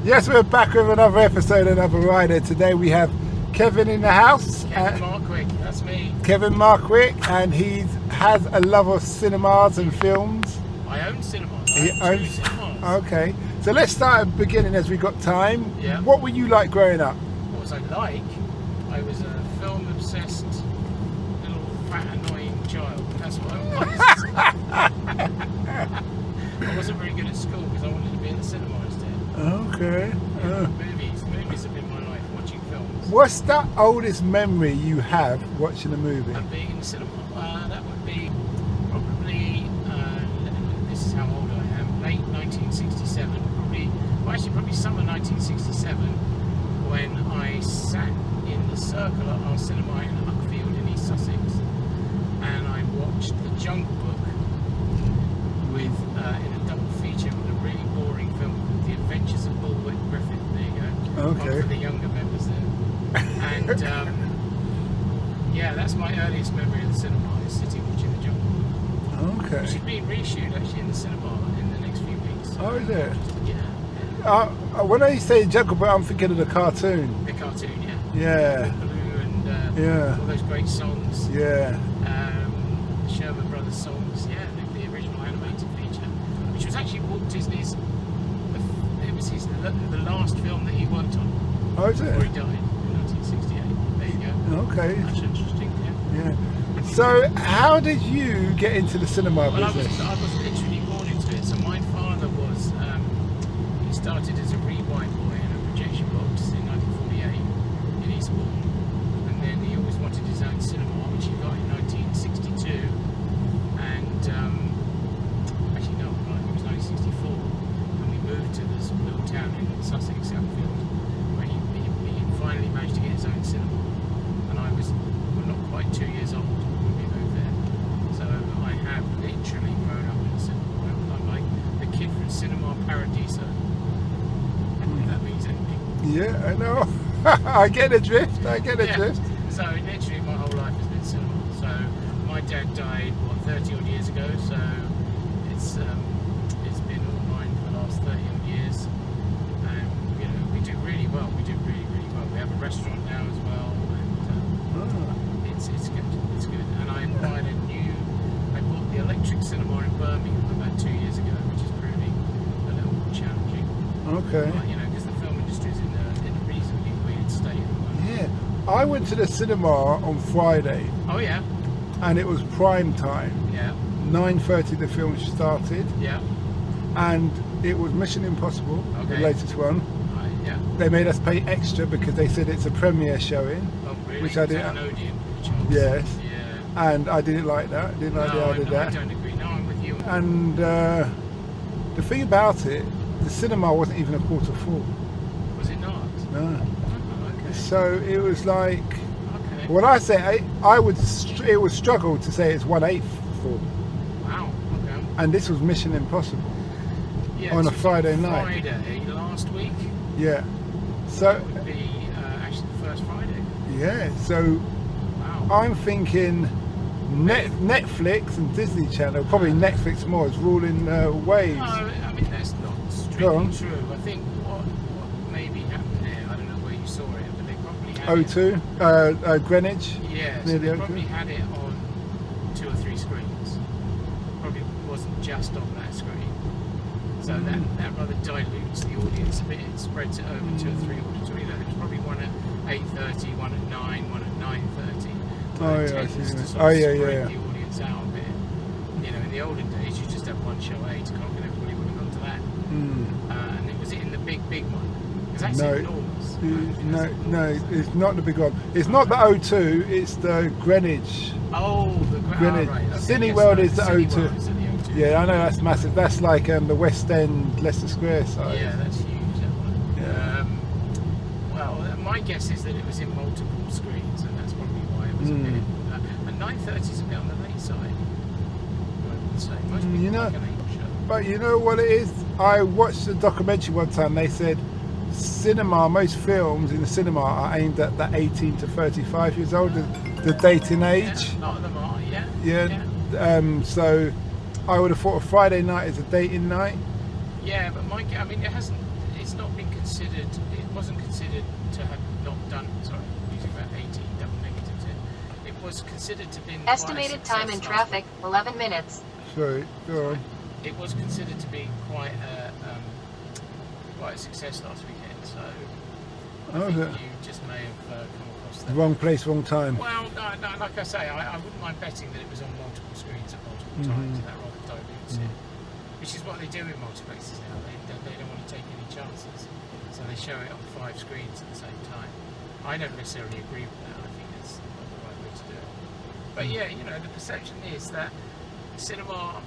Yes, we're back with another episode, another rider. Today we have Kevin in the house. Kevin Markwick, that's me. Kevin Markwick, and he has a love of cinemas and films. I own cinemas. He owns cinemas. Okay, so let's start at the beginning as we got time. Yeah. What were you like growing up? What was I like? I was a film-obsessed, little fat, annoying child. That's what I was. I wasn't very good at school because I wanted to be in the cinema instead. Okay. Yeah, movies have been my life, watching films. What's the oldest memory you have watching a movie? And being in the cinema, that would be probably, this is how old I am, late 1967, probably summer 1967, when I sat in the circle at our cinema in Uckfield in East Sussex, and I watched The Jungle Book with, in a double feature with a really boring film called The Adventures of Bullwick Griffith. There you go. Okay. One for the younger members there. And yeah, that's my earliest memory of the cinema, is sitting watching The Jungle Book. Okay. Which is being reissued actually in the cinema in the next few weeks. Oh, is it? Yeah. When I say Jungle Book, I'm thinking of the cartoon. The cartoon, yeah. Yeah. Blue and Yeah. all those great songs. Yeah. Sherman Brothers songs, yeah, the original animated feature, which was actually Walt Disney's, it was the last film that he worked on Oh, is it? before he died in 1968. There you go. Okay. That's interesting, yeah. Yeah. So, how did you get into the cinema Well, business? I was literally born into it. So my father was, he started as a rewind boy in a projection box in 1948 in Eastbourne, and then he always wanted his own cinema, which he got in 1962. And actually no, it was 1964, and we moved to this little town in Sussex, Uckfield, where he finally managed to get his own cinema. And I was not quite 2 years old when we moved there, so I have literally grown up in the cinema. I'm like the kid from Cinema Paradiso. If that means anything. Yeah, I know. I get the drift. I get the drift. So literally my whole life has been cinema. So my dad died 30 odd years ago, so it's been all mine for the last 30 odd years, and you know we do really well. We do really well. We have a restaurant now as well, and it's good. It's good. And I bought the electric cinema in Birmingham about 2 years ago, which is proving a little more challenging. Okay. You know, because the film industry is in a reasonably weird state at the moment. Yeah. I went to the cinema on Friday, Oh yeah. and it was prime time. Yeah. 9:30 the film started, Yeah. and it was Mission Impossible, the Okay. latest one. Right. Yeah. They made us pay extra because they said it's a premiere showing, Oh really? which I Is that didn't. an Odeon chance? Yes. Yeah. And I didn't like that. Didn't like the No, idea of I that. don't agree. No, I'm with you. And the thing about it, the cinema wasn't even a quarter full. Was it not? No. Oh, okay. So it was like, Okay. when I say it would struggle to say it's 1/8 full. Wow. Okay. And this was Mission Impossible Yeah, on this a was Friday night. Friday last week. Yeah. So It would be actually the first Friday. yeah. So Wow. I'm thinking Netflix and Disney Channel, probably Netflix more, is ruling waves. No, I mean that's not Go on. strictly true. I think what maybe happened there, I don't know where you saw it, but they probably had O2, Greenwich. Yeah, near so the they O2. probably had it on 2 or 3 screens. Probably wasn't just on that screen. So that rather dilutes the audience a bit. It spreads it over 2 or 3 auditory. There was probably one at 8:30, one at 9, one at 9:30. Oh, yeah, I Tends see to what you mean. sort Oh, of yeah, spread yeah. the audience out a bit. You know, in the olden days, you just had one show at 8 o'clock and everybody would have gone to that. And it was in the big one. Because that's No, enormous. No, it's not the big one. It's not the O2. It's the Greenwich. Oh, the Greenwich. right. Okay, Cineworld yes, is the Cineworld O2. is the O2. Yeah, I know that's massive. That's like the West End, Leicester Square side. Yeah, that's huge, that one. Yeah. Well, my guess is that it was in multiple screens, and that's probably why it was a bit. And 9:30 is a bit on the late side, I would say. Most people You know, like an 8 show. But you know what it is? I watched a documentary one time. They said most films in the cinema are aimed at the 18 to 35 years old, the dating age. Yeah, a lot of them are, yeah. Yeah. So I would have thought a Friday night is a dating night. Yeah, but I mean, it's not been considered. It wasn't considered to have not done. Sorry, using about 18 double negatives here. It was considered to be Estimated time in traffic, 11 minutes. Sorry, go on. It was considered to be quite a success last weekend. So I think you just may have come across that. Wrong place, wrong time. Well, no, like I say, I wouldn't mind betting that it was on multiple screens at multiple times, and that rather dilutes it. Which is what they do in multiplexes now. They don't want to take any chances, so they show it on 5 screens at the same time. I don't necessarily agree with that. I think it's not the right way to do it. But yeah, you know, the perception is that cinema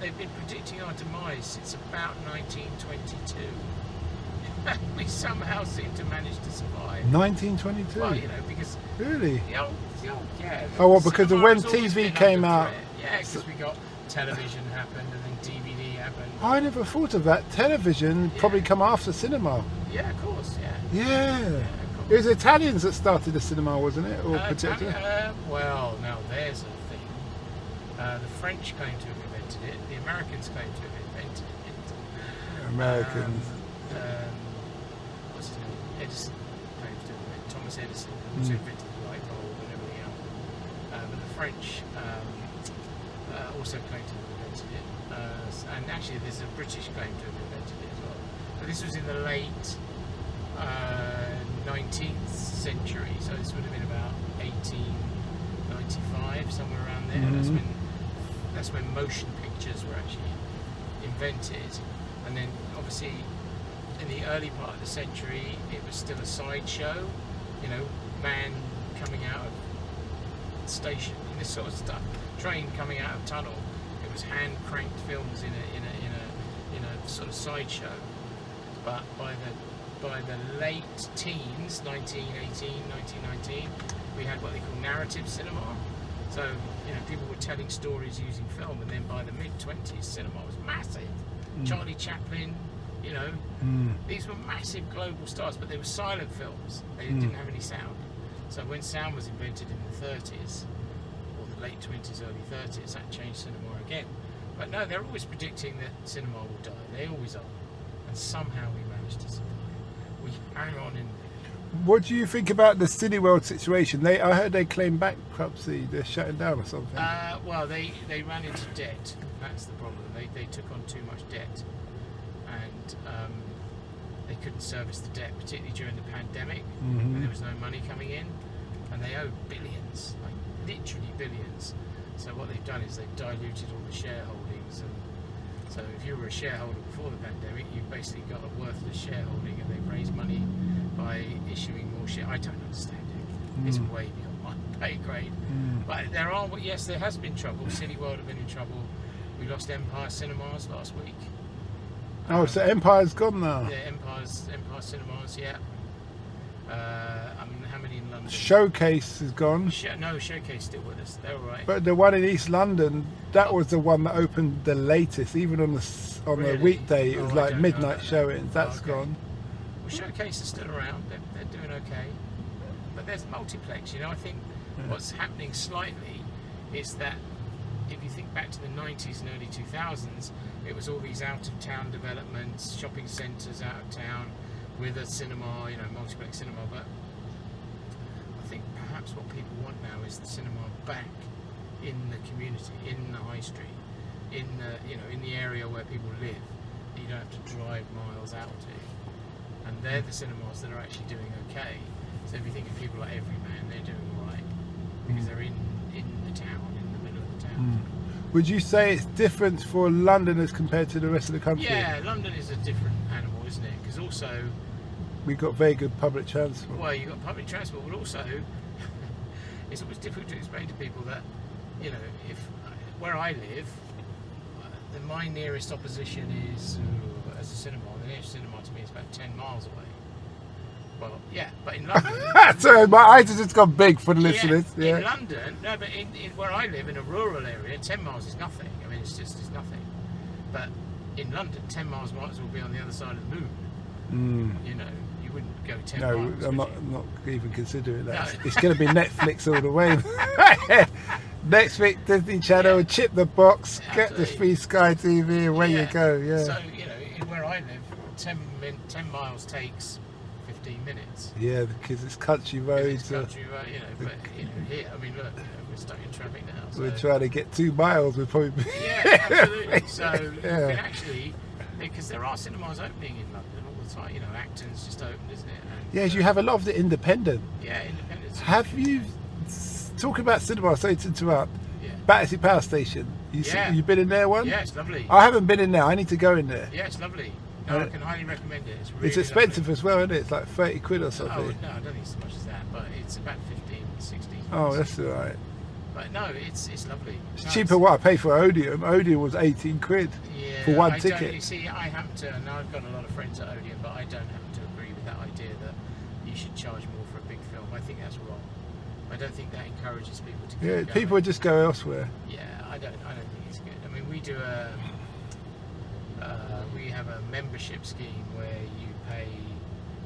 they've been predicting our demise since about 1922. We somehow seem to manage to survive. 1922? Well, you know, because... Really? Yeah. Oh, well, because cinema when has always TV been came under out... threat. Yeah, because we got television happened and then DVD happened. I never thought of that. Television probably come after cinema. Yeah, of course, yeah. Yeah. Of It was Italians that started the cinema, wasn't it? Or well, now there's a thing. The French claim to have invented it. The Americans claim to have invented it. Americans. What's his name? Edison claims to have invented it. Thomas Edison also invented the light bulb and everything else. But the French also claim to have invented it. And actually, there's a British claim to have invented it as well. But this was in the late 19th century, so this would have been about 1895, somewhere around there. That's when motion pictures were actually invented, and then obviously in the early part of the century it was still a sideshow, you know, man coming out of station and this sort of stuff, train coming out of tunnel. It was hand cranked films in a sort of sideshow. But by the late teens, 1918, 1919, we had what they call narrative cinema. So, you know, people were telling stories using film, and then by the mid-20s, cinema was massive. Charlie Chaplin, you know, these were massive global stars, but they were silent films. They didn't have any sound. So when sound was invented in the 30s, or the late 20s, early 30s, that changed cinema again. But no, they're always predicting that cinema will die. They always are. And somehow we managed to survive. We hang on in. What do you think about the Cineworld situation? I heard they claim bankruptcy. They're shutting down or something. Well, they ran into debt. That's the problem. They took on too much debt, and they couldn't service the debt, particularly during the pandemic when there was no money coming in, and they owe billions, like literally billions. So what they've done is they've diluted all the shareholdings, and so if you were a shareholder before the pandemic, you've basically got a worthless shareholding, and they've raised money by issuing more shares. I don't understand it. It's way beyond my pay grade. But there has been trouble. Cineworld have been in trouble. We lost Empire Cinemas last week. Oh, so Empire's gone now. Yeah, Empire Cinemas, yeah. I mean, how many in London? Showcase is gone. No, Showcase still with us. They're all right. But the one in East London, that was the one that opened the latest. Even on the weekday, it was like midnight showings. That's gone. Well, Showcase is still around. They're doing okay. But there's multiplex. You know, I think what's happening slightly is that if you think back to the 90s and early 2000s, it was all these out-of-town developments, shopping centres out of town with a cinema, you know, multiplex cinema. But I think perhaps what people want now is the cinema back in the community, in the high street, in the area where people live, that you don't have to drive miles out to. And they're the cinemas that are actually doing okay. So if you think of people like Everyman, they're doing all right because they're in the town, in the middle of the town. Would you say it's different for London as compared to the rest of the country? Yeah, London is a different animal, isn't it? Because also we've got very good public transport. Well, you've got public transport, but also it's always difficult to explain to people that, you know, if where I live, my nearest opposition is as a cinema. The nearest cinema to me is about 10 miles away. Well, yeah, but in London... Sorry, my eyes have just gone big for the listeners. Yeah. In London, no, but in where I live, in a rural area, 10 miles is nothing. I mean, it's nothing. But in London, 10 miles might as well be on the other side of the moon. You know, you wouldn't go 10 miles. No, I'm not even considering that. No. It's going to be Netflix all the way. Netflix, Disney Channel, chip the box, get the free Sky TV, away you go. Yeah. So, you know, where I live, 10 miles takes 15 minutes. Yeah, because it's country roads. It's country road, you know, but here, I mean, look, we're stuck in traffic now. So. We're trying to get 2 miles. We're probably. Yeah, absolutely. So you can actually, because there are cinemas opening in London all the time. You know, Acton's just opened, isn't it? And, Yes, you have a lot of the independent. Yeah, independent. Have you, talking about cinema, sorry to interrupt, Yeah. Battersea Power Station, you've been in there one? Yeah, it's lovely. I haven't been in there, I need to go in there. Yeah, it's lovely. No, I can highly recommend it. It's really It's expensive lovely. as well, isn't it? It's like 30 quid or something. Oh, no, I don't think it's as much as that, but it's about 15, 16. Oh, that's alright. But no, it's lovely. It's No, cheaper what I pay for Odeon. Odeon was 18 quid Yeah, for one I ticket. Don't, you see, I happen to, and I've got a lot of friends at Odeon, but I don't happen to agree with that idea that you should charge more for a big film. I think that's wrong. I don't think that encourages people to keep Yeah, going. people just go elsewhere. Yeah, I don't think it's good. I mean, we do we have a membership scheme where you pay.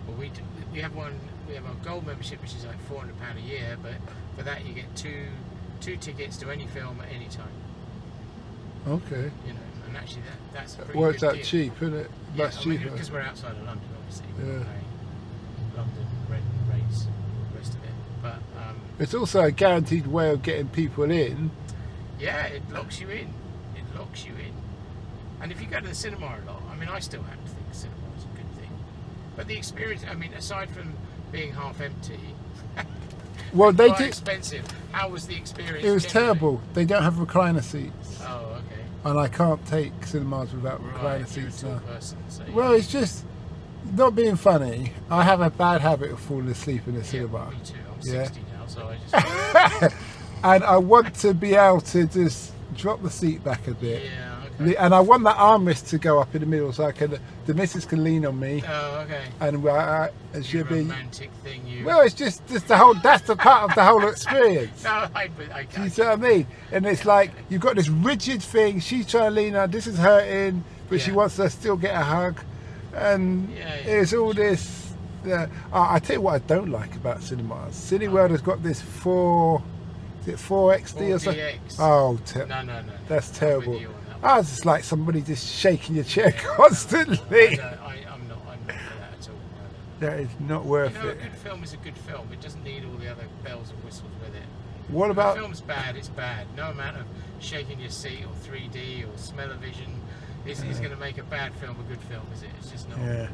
Well, we have one. We have our gold membership, which is like £400 a year, but for that you get two tickets to any film at any time. Okay. You know, and actually that's a pretty Works good out deal. cheap, isn't it? Yeah, Much I mean, cheaper. because we're outside of London, obviously. We're Yeah. not paying London rent rates and all the rest of it. But It's also a guaranteed way of getting people in. yeah, it locks you in. It locks you in. And if you go to the cinema a lot, I mean, I still have to think cinema is a good thing. But the experience, I mean, aside from being half empty, Well, they quite do. expensive. How was the experience? It was generally? terrible. They don't have recliner seats, Oh, okay. and I can't take cinemas without recliner Right, you're a seats tall now. person, so Well, it's just not being funny. I have a bad habit of falling asleep in the yeah, cinema, me too. I'm Yeah. 60 now, so I just and I want to be able to just drop the seat back a bit. yeah, okay. And I want that armrest to go up in the middle so the missus can lean on me, Oh, okay. and she'll Your be. romantic thing, you. Well, it's just the whole. That's the part of the whole experience. No, I Do you see what I mean? And it's like you've got this rigid thing. She's trying to lean on. This is hurting, but she Yeah. wants to still get a hug, and Yeah, yeah. it's all this. I tell you what I don't like about cinemas. Cineworld has got this 4XD or something. 4DX. Oh, No. that's I'm terrible. with you on that one. I was just like somebody just shaking your chair Yeah, constantly. I'm not for that at all. No. That is not worth You know, a it. good film is a good film. It doesn't need all the other bells and whistles with it. What If about? a film's bad, it's bad. No amount of shaking your seat or 3D or smell-o-vision is going to make a bad film a good film, is it? It's just not. Yeah.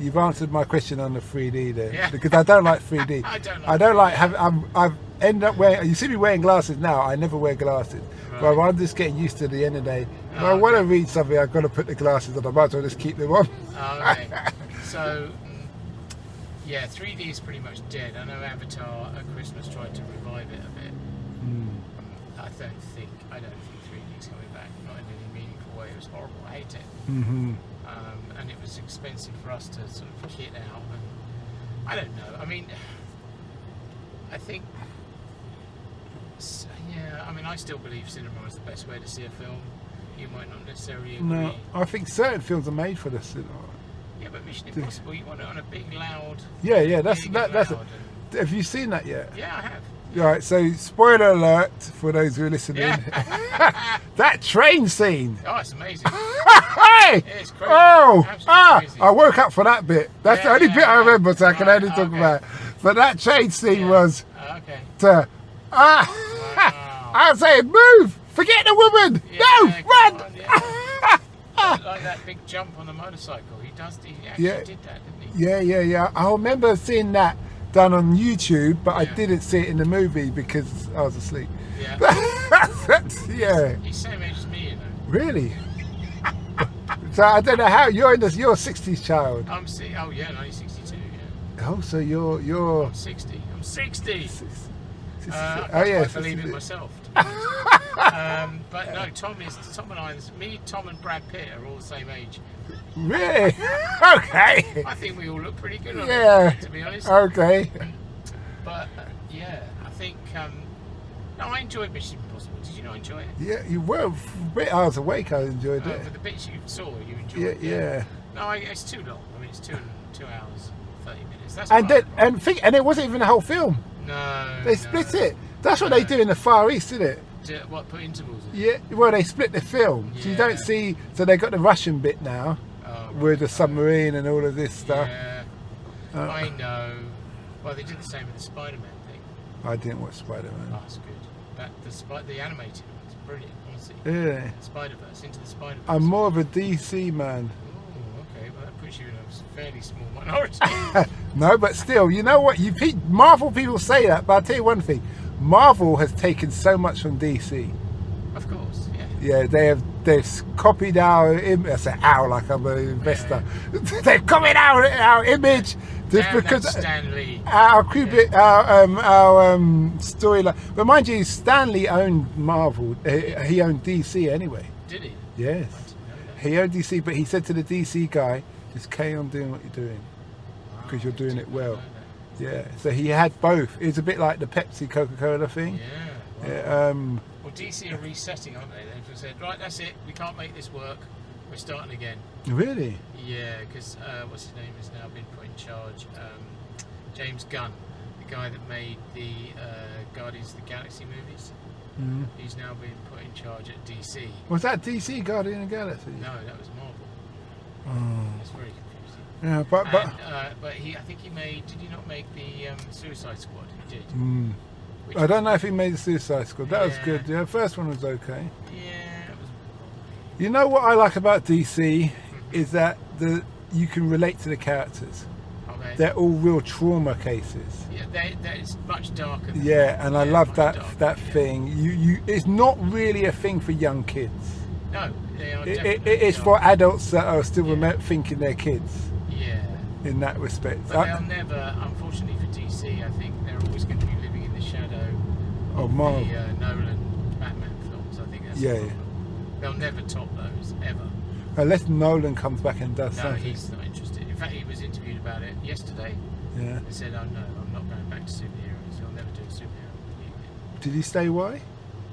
You've answered my question on the 3D there, Yeah. because I don't like 3D. I don't like I don't 3D. like have. I've ended up wearing. You see me wearing glasses now. I never wear glasses. Right. Well, I'm just getting used to the end of the day. If I Oh, want to okay. read something, I've got to put the glasses on. I might as well just keep them on. Oh, okay. So, yeah, 3D is pretty much dead. I know Avatar at Christmas tried to revive it a bit. I don't think 3D is coming back. Not in any meaningful way. It was horrible. I hate it. Mm-hmm. And it was expensive for us to sort of kit out. And I don't know. I mean, I think, yeah. I mean, I still believe cinema is the best way to see a film. You might not necessarily agree. No, I think certain films are made for the cinema. Yeah, but Mission Impossible, you want it on a big, loud. Yeah. That's big that. and That's. loud Have you seen that yet? yeah, I have. Right. So, spoiler alert for those who are listening. Yeah. That train scene. Oh, it's amazing. Hey! Yeah, it's crazy. Oh! Absolutely crazy. I woke up for that bit. That's the Yeah, only yeah, bit I yeah. remember, so I can Right, only talk okay. about it. But that train scene Yeah. was Okay. to. Wow. I was saying, move! Forget the woman! Yeah, no! come Run! on, yeah. Like that big jump on the motorcycle. He actually Yeah. did that, didn't he? Yeah. I remember seeing that done on YouTube, but I Yeah. didn't see it in the movie because I was asleep. Yeah. Yeah. He's same age as me, you know. Really? So I don't know how you're you're a 60s child. Oh yeah, 1962. Yeah. Oh, so you're I'm 60. I'm 60. oh I yeah. can't believe it myself. To be honest. But no, Tom and I, me, Tom and Brad Pitt are all the same age. Really? Okay. I think we all look pretty good on Yeah. it, to be honest. Okay. But yeah, I think no, I enjoyed Mission Impossible. Did you not enjoy it? Yeah, you were a bit. I was awake. I enjoyed it. For the bits you saw, you enjoyed Yeah, it. yeah. No, it's too long. I mean, it's 2 hours, 30 minutes. That's And what then and it wasn't even the whole film. No. They split it. That's what they do in the Far East, isn't it? What, put intervals in? Yeah. Well, they split the film, so you Yeah. don't see. So they got the Russian bit now, Oh, with the submarine and all of this stuff. Yeah, I know. Well, they did the same with the Spider-Man thing. I didn't watch Spider-Man. Oh, it's good. The animated one's brilliant, honestly. Yeah. Spider-Verse, Into the Spider-Verse. I'm more of a DC man. Oh, okay. Well, that puts you in a fairly small minority. No, but still, you know what? Marvel people say that, but I'll tell you one thing. Marvel has taken so much from DC. Of course, yeah. Yeah, they've copied our image. I say our like I'm an investor. Yeah. They've copied our image just Damn because that Stan Lee. our storyline. But mind you, Stan Lee owned Marvel. He owned DC anyway. Did he? Yes, I didn't know that. he owned DC, but he said to the DC guy, "Just carry on doing what you're doing because you're doing it well." Yeah, so he had both. It's a bit like the Pepsi Coca-Cola thing. Yeah. Yeah, Well, DC are resetting, aren't they? They've said, right, that's it. We can't make this work. We're starting again. Really? Yeah, because what's his name has now been put in charge. James Gunn, the guy that made the Guardians of the Galaxy movies. Mm. He's now been put in charge at DC. Was that DC Guardian of the Galaxy? No, that was Marvel. Oh. It's very confusing. Yeah, but But I think he made. Did he not make the Suicide Squad? He did. Mm. Which I don't know if he made the Suicide Squad. That was Yeah. good. Yeah, the first one was okay. Yeah, it was. You know what I like about DC is that you can relate to the characters. Okay. They're all real trauma cases. Yeah, it's much darker. Than Yeah, and I love much that darker, thing. It's not really a thing for young kids. No, they are It definitely is dark. for adults that are still Yeah. thinking they're kids Yeah. in that respect. But they'll never, unfortunately for DC, I think they're always going to be living in the shadow Oh, of Marvel. the Nolan Batman films. I think that's Yeah, the yeah. problem. They'll never top those, ever. Unless Nolan comes back and does No, something. he's not interested. In fact, he was interviewed about it yesterday. Yeah. He said, oh no, I'm not going back to superheroes. He'll never do a superhero movie. Did he say why?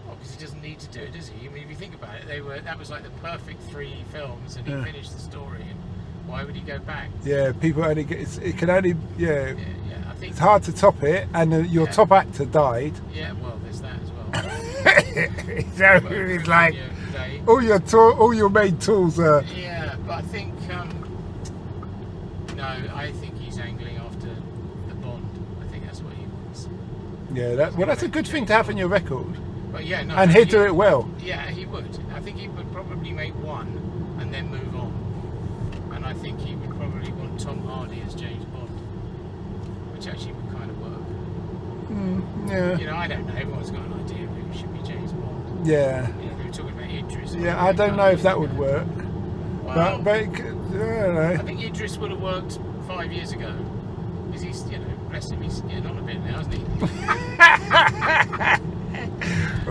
Well, because he doesn't need to do it, does he? I mean, if you think about it, that was like the perfect 3 films, and he Yeah. finished the story. And why would he go back? Yeah, people only get it can only Yeah, I think. it's hard to top it, and your Yeah. top actor died. Yeah, well, there's that as well. So it's like Yeah, they- all your main tools are. Yeah, but I think no, I think he's angling after the Bond. I think that's what he wants. Yeah, that's a good thing to have in your record, But yeah, no, and he'd do it well. Yeah, he would. I think he would probably make one and then move on. And I think he would probably want Tom Hardy as James Bond, which actually would kind of work. Yeah, You know, I don't know. Everyone's got an idea of who should be James Bond. yeah, You know, they were talking about Idris. yeah. I don't know if that would work, Well, but it could, I don't I know. think Idris would have worked 5 years ago. Because he's, you know, bless him, he's getting on a bit now, isn't he?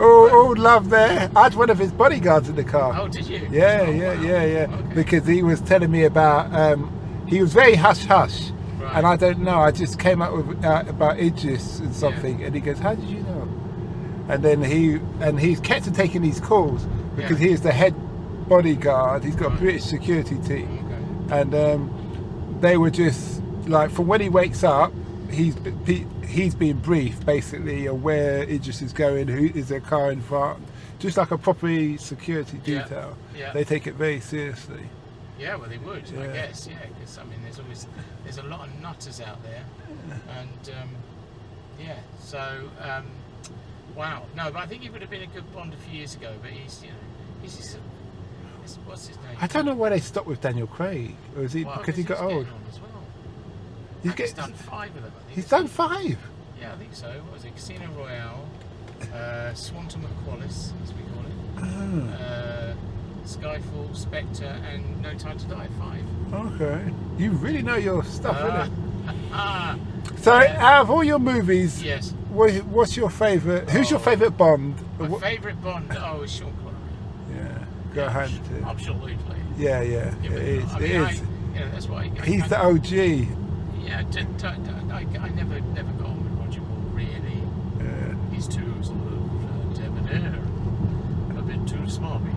Oh, love there. I had one of his bodyguards in the car. Oh, did you? Yeah, Oh, yeah, wow. yeah, yeah. Okay. Because he was telling me about. He was very hush hush, Right. and I don't know. I just came up with about Idris and something, and he goes, "How did you know?" And then he's kept on taking these calls because Yeah. he's the head bodyguard. He's got a Right. British security team, Okay. and they were just like, from when he wakes up, he's being briefed basically of where Idris is going, who is their car in front, just like a proper security Yeah. detail. Yeah. They take it very seriously. Yeah, well, they would, I Yeah. guess, yeah, because I mean, there's a lot of nutters out there, and yeah, so wow, no, but I think he would have been a good Bond a few years ago, but he's what's his name? I don't know why they stopped with Daniel Craig, or is it Well, because he got getting old? on as well. He's He's done 5 of them, I think. He's done 5. Yeah, I think so. What was it? Casino Royale, Swanton McQuallis, as we call it. Skyfall, Spectre, and No Time to Die. 5. Okay, you really know your stuff, innit? Ah, So, out of all your movies, yes. what's your favourite? Who's your Oh. favourite Bond? My favourite Bond. Oh, is Sean Connery. Yeah, go ahead. Absolutely. Yeah, it Yeah, but, is. I mean, It is. you know, that's why. He's the OG. Yeah, I never got on with Roger Moore really. Yeah. He's too sort of debonair, a bit too smarmy.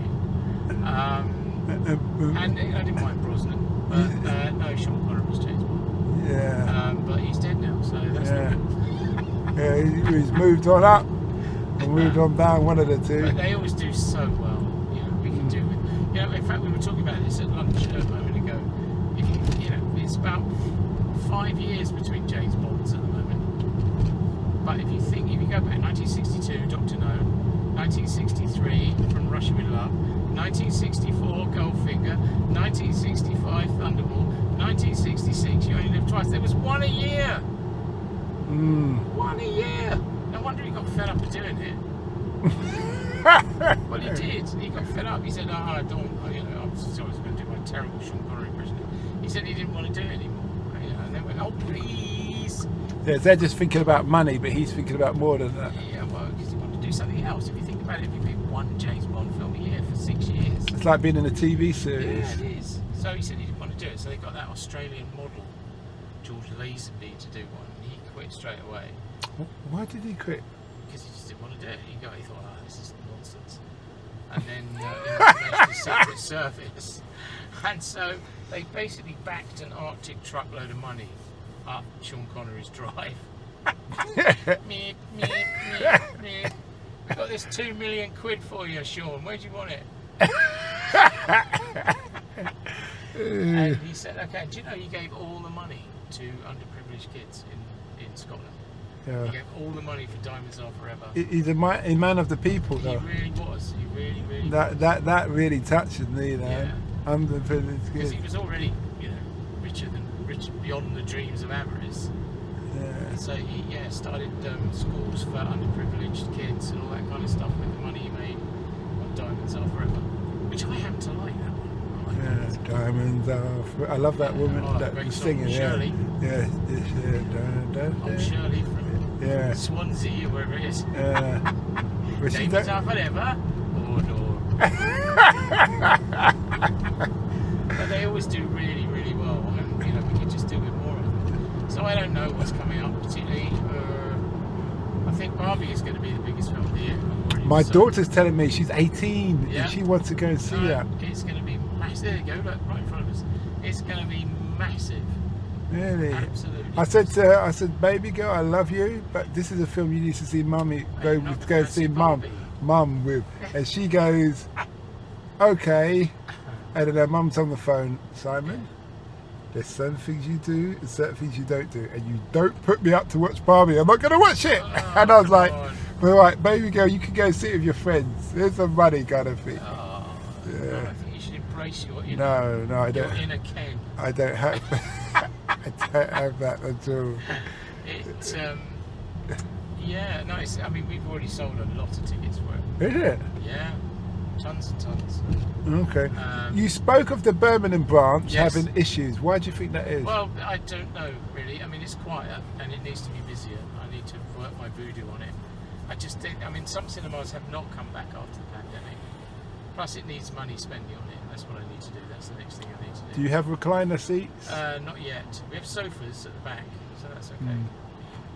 And I didn't mind Brosnan, but no, Sean Connery was James Bond. Yeah. But he's dead now, so that's Yeah. not good. Yeah, he's moved on up and moved on down, one of the two. But they always do so well. You know, we can do it. You know, in fact, we were talking about this at lunch a moment ago. about 5 years between James Bonds at the moment. But if you go back, 1962, Dr. No, 1963, From Russia with Love, 1964, Goldfinger, 1965, Thunderball, 1966, You Only Live Twice. There was one a year. One a year. No wonder he got fed up of doing it. Well, he did. He got fed up. He said, I don't, I was going to do my terrible Sean Connery impression. He said he didn't want to do it anymore. And they went, oh, please. Yeah, they're just thinking about money, but he's thinking about more than that. Yeah, well, because he wanted to do something else. If you think about it, if you made one James Bond film a year for 6 years. It's like being in a TV series. Yeah, it is. So he said he didn't want to do it. So they got that Australian model, George Lazenby, to do one. And he quit straight away. Why did he quit? Because he just didn't want to do it. He thought, oh, this is nonsense. And then he went to the Secret Service. And so they basically backed an Arctic truckload of money up Sean Connery's drive. Meep, meep, meep, meep. We've got this 2 million quid for you, Sean. Where do you want it? And he said, okay, do you know he gave all the money to underprivileged kids in Scotland? Yeah. He gave all the money for Diamonds Are Forever. He's a man of the people, though. He really was. He really, really was. That really touches me, though. Yeah. Underprivileged Because kids. he was already, rich beyond the dreams of avarice. Yeah. And so he, started schools for underprivileged kids and all that kind of stuff with the money he made on Diamonds Are Forever, which I happen to like that one. I like Diamonds Are Forever. Diamonds are. I love that woman. Oh, that great song, singer. Shirley. Yeah. Oh, Shirley from Yeah. Swansea or wherever it is. But she Diamonds don't- Are Forever. Oh no. But they always do really, really well, and we could just do with more of them. So I don't know what's coming up particularly. I think Barbie is going to be the biggest film of the year. My daughter's telling me she's 18 Yeah. and she wants to go and see that. It's going to be massive. There you go, look, right in front of us. It's going to be massive. Really? Absolutely. I said to her, baby girl, I love you, but this is a film you need to see mummy. Go not and gonna see see mum with. And she goes, okay. And then her mum's on the phone, Simon, there's certain things you do and certain things you don't do. And you don't put me up to watch Barbie. I'm not going to watch it. And I was like, God. all right, baby girl, you can go see it with your friends. There's some money kind of thing. Oh, Yeah. no, I think you should embrace your inner, No, I your don't. inner Ken. I don't have I don't have that at all. I mean, we've already sold a lot of tickets for it. Is it? Yeah, tons and tons. Okay. Um, You spoke of the Birmingham branch Yes. having issues. Why do you think that is? Well, I don't know really. I mean, it's quiet and it needs to be busier. I need to work my voodoo on it. I just think, some cinemas have not come back after the pandemic. Plus, it needs money spending on it. That's what I need to do. That's the next thing I need to do. Do you have recliner seats? Not yet. We have sofas at the back, so that's okay.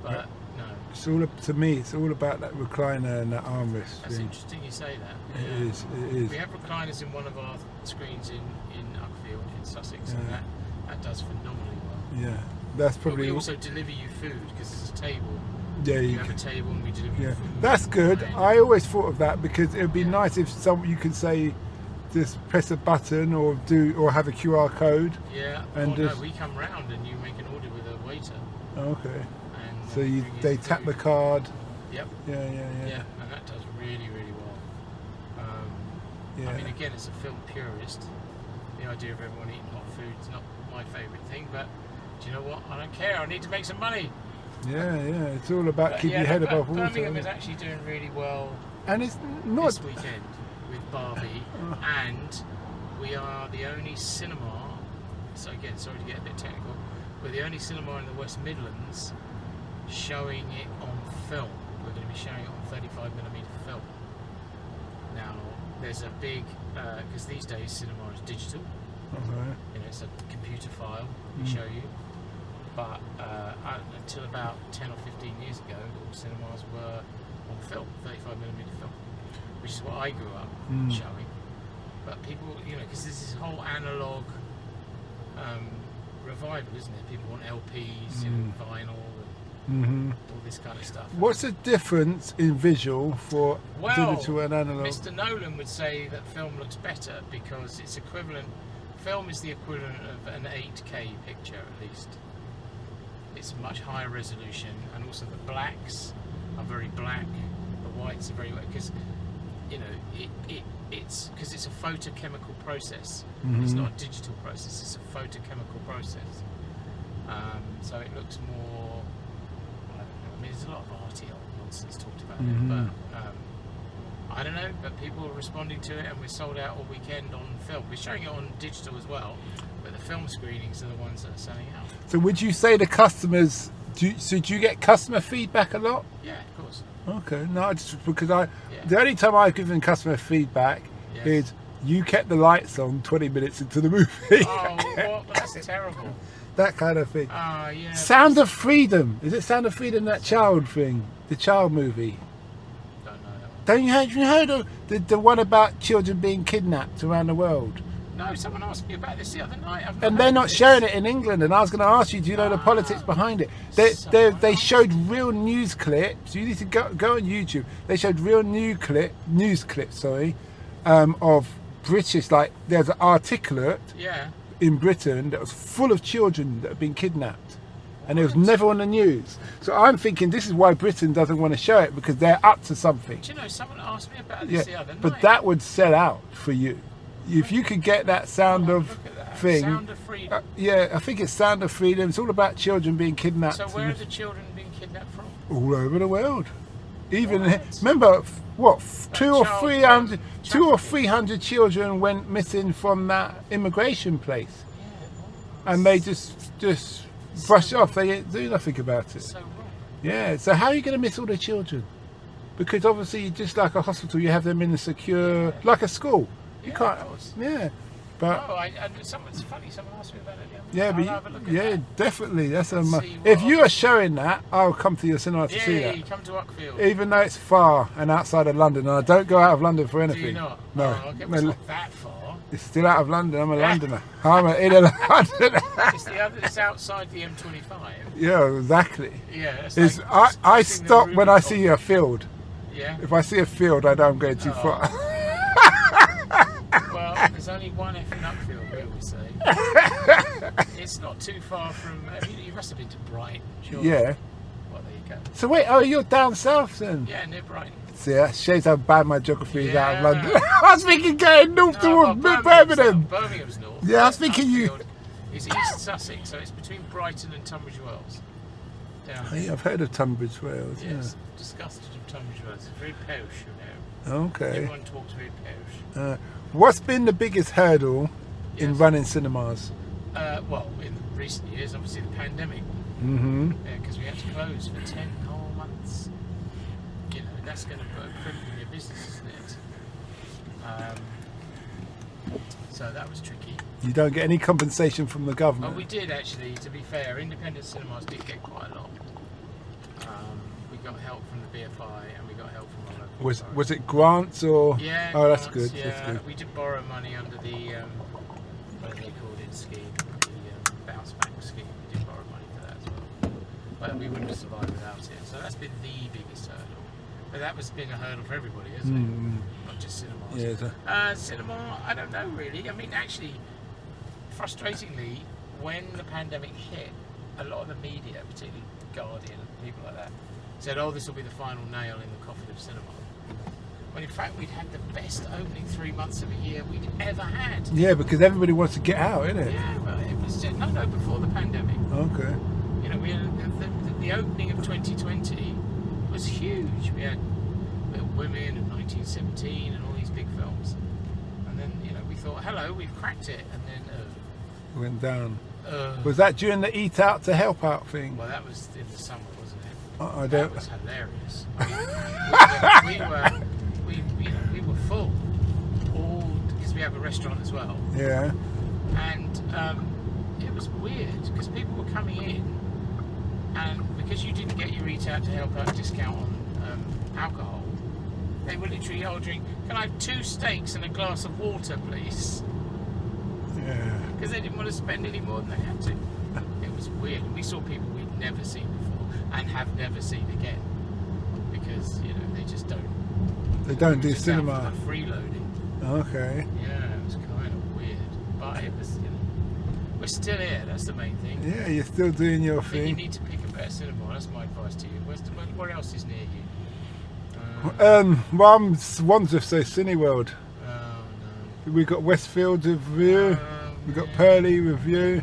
But no, It's all to me. It's all about that recliner and that armrest that's thing. interesting you say that. It Yeah. is. It is. We have recliners in one of our screens in Uckfield in Sussex, Yeah. and that does phenomenally well. Yeah. That's But probably. we also deliver you food because it's a table. Yeah. You You have a can, table and we deliver you yeah. food. That's good. Right. I always thought of that because it would be Yeah. nice if you could say, just press a button or have a QR code. Yeah. And no, just- we come round and you make an order with a waiter. Okay. And So bring you they the tap food. the card. Yep. Yeah. Yeah, and that does really, really well. Yeah. I mean, again, as a film purist, the idea of everyone eating hot food is not my favourite thing, but do you know what? I don't care. I need to make some money. Yeah. It's all about But keeping yeah, your head above Birmingham water. is actually doing really well And it's not. this weekend with Barbie, and we are the only cinema. So again, sorry to get a bit technical. We're the only cinema in the West Midlands showing it on film. We're going to be showing it on 35mm film. Now, there's a big because these days cinema is digital. Okay. It's a computer file we show you. But until about 10 or 15 years ago, all cinemas were on film, 35mm film, which is what I grew up showing. But people, because there's this whole analog revival, isn't it? People want LPs, vinyl, and all this kind of stuff. What's the difference in visual for digital and analog? Mr. Nolan would say that film looks better because it's equivalent film is the equivalent of an 8K picture at least. It's much higher resolution, and also the blacks are very black, the whites are very white, because you know it's because it's a photochemical process. It's not a digital process, it's a photochemical process. So it looks more, I don't know, I mean there's a lot of arty old nonsense talked about it, but I don't know, but people are responding to it, and we're sold out all weekend on film. We're showing it on digital as well, but the film screenings are the ones that are selling out. So would you say the customers, do you get customer feedback a lot? Yeah, of course. Okay, no, just because the only time I've given customer feedback is you kept the lights on 20 minutes into the movie. Oh, what? That's terrible. That kind of thing. Oh, yeah. Sound of Freedom. Is it Sound of Freedom, that child thing? The child movie? Don't know that one. Don't you heard of the one about children being kidnapped around the world? No, someone asked me about this the other night. And they're not showing it in England. And I was going to ask you, do you know the politics behind it? They showed real news clips. You need to go on YouTube. They showed real news clips, of British, like there's an articulate in Britain that was full of children that have been kidnapped. And it was never on the news. So I'm thinking this is why Britain doesn't want to show it, because they're up to something. Do you know, someone asked me about this the other night. But that would sell out for you. If you could get that Sound of thing. Sound of Freedom. I think it's Sound of Freedom. It's all about children being kidnapped. So where are the children being kidnapped from? All over the world. Even remember what, 200 or 300 children went missing from that immigration place, and they just brush it off. They didn't do nothing about it. So wrong. Yeah. So how are you going to miss all the children? Because obviously, just like a hospital, you have them in a secure, like a school. You can't. Yeah. But it's funny. Someone asked me about it. Definitely. That's See if you are showing that, I'll come to your cinema to see that. You come to Uckfield. Even though it's far and outside of London, and I don't go out of London for anything. Do you not? No. Oh, okay, it's not that far. It's still out of London. I'm a Londoner. I'm an inner Londoner. It's outside the M25. Yeah, exactly. Yeah. I stop when I see a field. Yeah. If I see a field, I know I'm going too far. Well, there's only one F in Uckfield, we always say. It's not too far from. You must have been to Brighton, sure. Yeah. Well, there you go. So wait, you're down south then? Yeah, near Brighton. See, that shows how bad my geography is out of London. I was thinking going north towards Birmingham. Birmingham's north. Yeah, I was thinking Uckfield is East Sussex, so it's between Brighton and Tunbridge Wells. Yeah, I've heard of Tunbridge Wells. Yes, disgusted of Tunbridge Wells. It's very posh, you know. Okay. Everyone talks very posh. What's been the biggest hurdle in running cinemas? Well, in recent years, obviously the pandemic. Because we had to close for 10 whole months. You know, that's going to put a crimp in your business, isn't it? So that was tricky. You don't get any compensation from the government? Oh, we did actually, to be fair. Independent cinemas did get quite a lot. We got help from the BFI and we got help from our local authorities. Was it grants or? Yeah. Oh, grants, that's good. Yeah, That's good. we did borrow money under the what are they called in scheme, the bounce back scheme. We did borrow money for that as well, but we wouldn't have survived without it. So that's been the biggest hurdle. But that was been a hurdle for everybody, hasn't it? Not just cinemas. Yeah. Cinema, I don't know really. I mean, actually, frustratingly, when the pandemic hit, a lot of the media, particularly Guardian and people like that, said, "Oh, this will be the final nail in the coffin of cinema." When in fact we'd had the best opening 3 months of a year we'd ever had. Yeah, because everybody wants to get out, innit? Yeah, well, it was just, no, before the pandemic. Okay. You know, we had the opening of 2020 was huge. We had Little Women and 1917 and all these big films, and then you know we thought, hello, we've cracked it, and then went down. Was that during the Eat Out to Help Out thing? Well, that was in the summer, wasn't it? I don't. That was hilarious. I mean, we were full, all because we have a restaurant as well. Yeah. And it was weird because people were coming in, and because you didn't get your Eat Out to Help Out discount on alcohol, they were literally ordering, "Can I have 2 steaks and a glass of water, please?" Yeah. Because they didn't want to spend any more than they had to. It was weird. We saw people we'd never seen before and have never seen again, because you know they just don't. They don't do cinema. Freeloading. Okay. Yeah, it was kind of weird. but it was, we're still here. That's the main thing. Yeah, you're still doing your I think you thing. need to pick a better cinema. That's my advice to you. Where else is near you? Well, I'm Wandsworth, so Cineworld. Oh no. We've got Westfield review. We've got yeah. Purley review.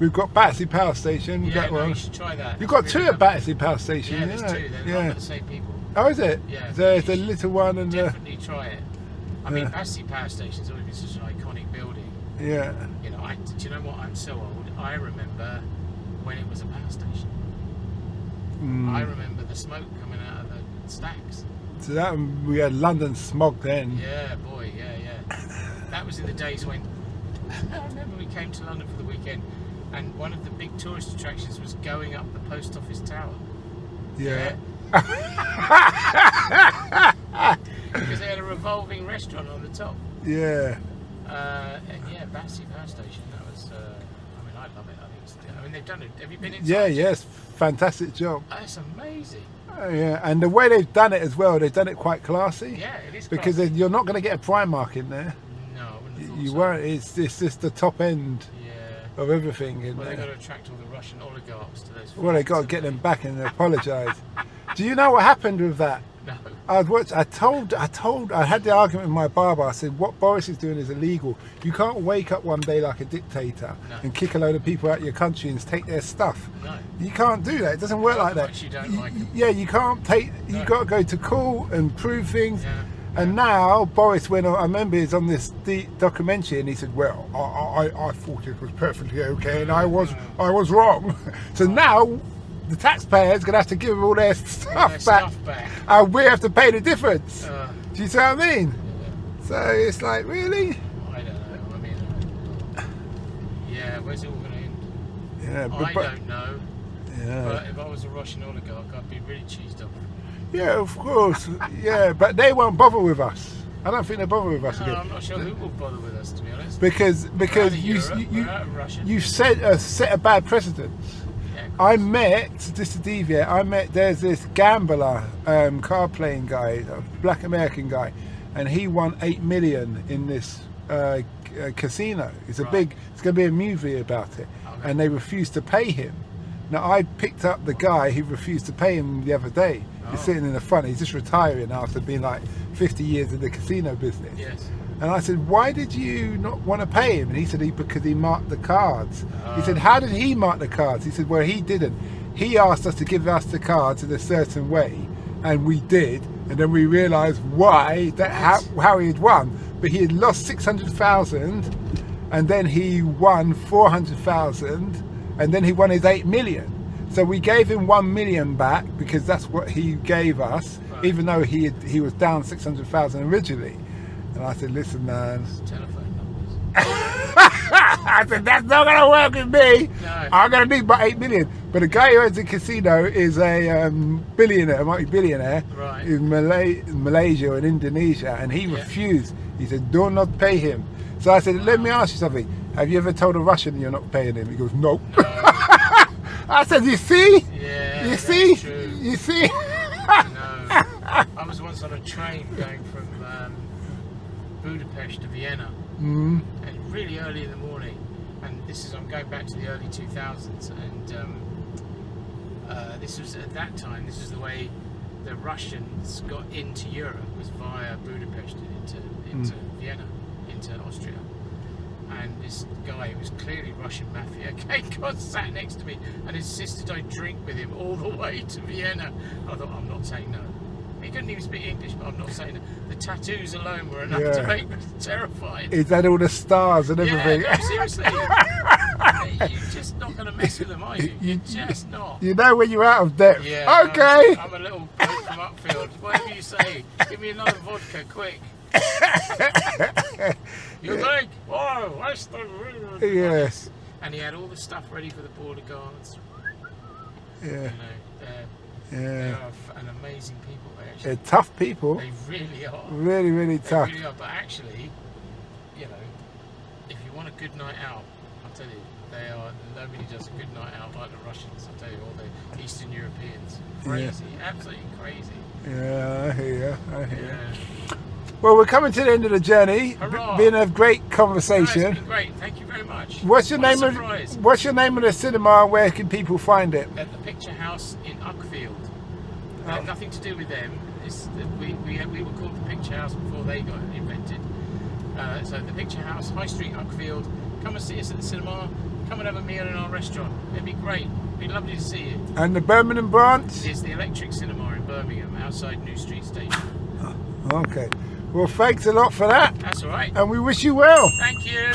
We've got Battersea Power Station. Yeah, That no, one. you should try that. You've got It's two really at Battersea Power Station. Yeah, there's two. They're run by the same people. Oh, is it? Yeah. There's you a should little one and a definitely try it. I mean, Battersea Power Station's always been such an iconic building. yeah. Do you know what? I'm so old. I remember when it was a power station. I remember the smoke coming out of the stacks. So that we had London smog then. Yeah, boy, yeah. That was in the days when I remember we came to London for the weekend, and one of the big tourist attractions was going up the post office tower. Yeah. Because they had a revolving restaurant on the top. Yeah. And yeah, Battersea Power Station. That was. I mean, I love it. I mean, they've done it. Have you been inside? Yeah. Yes. Fantastic job. That's amazing. Yeah, and the way they've done it as well, they've done it quite classy. Yeah, it is. Because classy. you're not going to get a Primark in there. No, I wouldn't have thought You so. won't. It's just the top end Yeah. of everything in Well, they've there. got to attract all the Russian oligarchs to those. Well, they got to get them back and apologise. Do you know what happened with that? No. I had the argument with my barber. I said, what Boris is doing is illegal. You can't wake up one day like a dictator No. and kick a load of people out of your country and take their stuff. No. You can't do that. It doesn't work like that. Much you don't like them. Yeah, you can't take. You No. got to go to court and prove things. Yeah. And now Boris went on. I remember he's on this documentary, and he said, "Well, I thought it was perfectly okay, and I was wrong." So now the taxpayers gonna have to give them all their stuff back, and we have to pay the difference. Do you see what I mean? Yeah. So it's like, really? I don't know. I mean, yeah, where's it all going to end? Yeah, I don't know. Yeah. But if I was a Russian oligarch, I'd be really cheesed off. Yeah, of course. Yeah, but they won't bother with us. I don't think they bother with us No, again. I'm not sure who will bother with us, to be honest. Because We're out of you Europe, we're out of Russia. you set a bad precedent. Yeah, I met, just to deviate, there's this gambler, card playing guy, a black American guy, and he won 8 million in this casino. It's a Right. it's going to be a movie about it, Okay. and they refused to pay him. Now I picked up the guy who refused to pay him the other day. He's Oh. sitting in the front. He's just retiring after being like 50 years in the casino business. Yes. And I said, why did you not want to pay him? And he said, because he marked the cards. He said, how did he mark the cards? He said, well, he didn't. He asked us to give us the cards in a certain way, and we did. And then we realised why, how he had won. But he had lost 600,000, and then he won 400,000, and then he won his 8 million. So we gave him 1 million back because that's what he gave us, Right. even though he was down 600,000 originally. And I said, listen, man. Telephone numbers. I said, that's not going to work with me. No. I'm going to need my 8 million. But the guy who owns the casino is a billionaire, a multi-billionaire Right. in Malaysia and Indonesia. And he refused. He said, do not pay him. So I said, let me ask you something. Have you ever told a Russian you're not paying him? He goes, nope. I said, you see? Yeah, You that's see? true. You see? No. I was once on a train going from Budapest to Vienna, and really early in the morning. And I'm going back to the early 2000s, and this was at that time. This was the way the Russians got into Europe, was via Budapest and into Vienna, into Austria. And this guy who was clearly Russian mafia got sat next to me and insisted I drink with him all the way to Vienna. I thought, I'm not saying no. He couldn't even speak English, but I'm not saying no. The tattoos alone were enough to make me terrified. He's had all the stars and everything. Yeah, no, seriously. You're just not going to mess with them, are you? You're just not. You know when you're out of depth. Yeah. Okay. I'm a little bloke from Uckfield. Whatever you say, give me another vodka, quick. You think? Oh, that's the Yes. And he had all the stuff ready for the border guards. Yeah. You know, they Yeah. are an amazing people. They're tough people. They really are. Really, really They tough. really are. But actually, you know, if you want a good night out, I'll tell you, they are. Nobody does a good night out like the Russians. I'll tell you, all the Eastern Europeans. Crazy, absolutely crazy. Yeah, I hear you. I hear you. Yeah. Well, we're coming to the end of the journey. Hurrah. Been a great No, it's conversation. been great. Thank you very much. What's your What a name surprise. of What's your name of the cinema? And where can people find it? At the Picture House in Uckfield. Oh. Nothing to do with them. It's, we were called the Picture House before they got invented. So the Picture House, High Street, Uckfield. Come and see us at the cinema. Come and have a meal in our restaurant. It'd be great. It'd be lovely to see you. And the Birmingham branch? It's the Electric Cinema in Birmingham, outside New Street Station. Okay. Well, thanks a lot for that. That's all right. And we wish you well. Thank you.